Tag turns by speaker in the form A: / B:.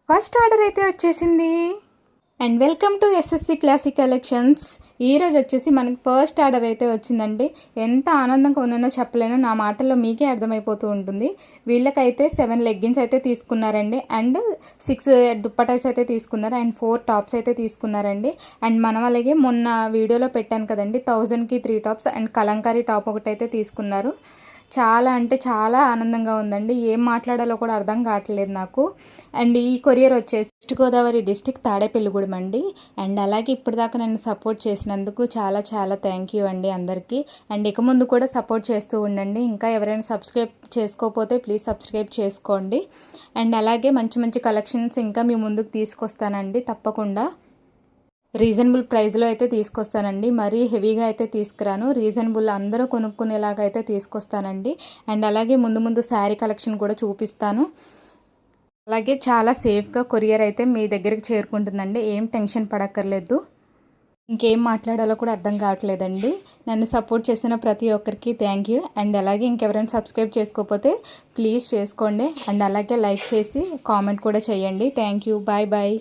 A: First order అయితే వచ్చేసింది. And welcome to SSV classic collections. ఈరోజు వచ్చేసి మనకి ఫస్ట్ ఆర్డర్ అయితే వచ్చిందండి. ఎంత ఆనందంగా ఉన్నానో చెప్పలేను, నా మాటల్లో మీకే అర్థమైపోతూ ఉంటుంది. వీళ్ళకైతే 7 లెగ్గిన్స్ అయితే తీసుకున్నారండి, అండ్ 6 దుప్పటాస్ అయితే తీసుకున్నారు, అండ్ 4 టాప్స్ అయితే తీసుకున్నారండి. అండ్ మనం అలాగే మొన్న వీడియోలో పెట్టాను కదండి, 1000కి 3 టాప్స్ అండ్ కలంకారీ టాప్ ఒకటి అయితే తీసుకున్నారు. చాలా అంటే చాలా ఆనందంగా ఉందండి. ఏం మాట్లాడాలో కూడా అర్థం కావట్లేదు నాకు. అండ్ ఈ కొరియర్ వచ్చేసి వెస్ట్ గోదావరి డిస్టిక్ తాడేపల్లిగూడెం అండి. అండ్ అలాగే ఇప్పటిదాకా నన్ను సపోర్ట్ చేసినందుకు చాలా చాలా థ్యాంక్ యూ అండి అందరికీ. అండ్ ఇక ముందు కూడా సపోర్ట్ చేస్తూ ఉండండి. ఇంకా ఎవరైనా సబ్స్క్రైబ్ చేసుకోకపోతే ప్లీజ్ సబ్స్క్రైబ్ చేసుకోండి. అండ్ అలాగే మంచి మంచి కలెక్షన్స్ ఇంకా మీ ముందుకు తీసుకొస్తానండి తప్పకుండా. రీజనబుల్ ప్రైస్లో అయితే తీసుకొస్తానండి, మరీ హెవీగా అయితే తీసుకురాను. రీజనబుల్ అందరూ కొనుక్కునేలాగా అయితే తీసుకొస్తానండి. అండ్ అలాగే ముందు ముందు శారీ కలెక్షన్ కూడా చూపిస్తాను. అలాగే చాలా సేఫ్గా కొరియర్ అయితే మీ దగ్గరికి చేరుకుంటుందండి, ఏం టెన్షన్ పడక్కర్లేదు. ఇంకేం మాట్లాడాలో కూడా అర్థం కావట్లేదండి. నన్ను సపోర్ట్ చేసిన ప్రతి ఒక్కరికి థ్యాంక్ యూ. అండ్ అలాగే ఇంకెవరైనా సబ్స్క్రైబ్ చేసుకోకపోతే ప్లీజ్ చేసుకోండి. అండ్ అలాగే లైక్ చేసి కామెంట్ కూడా చేయండి. Thank you. Bye bye.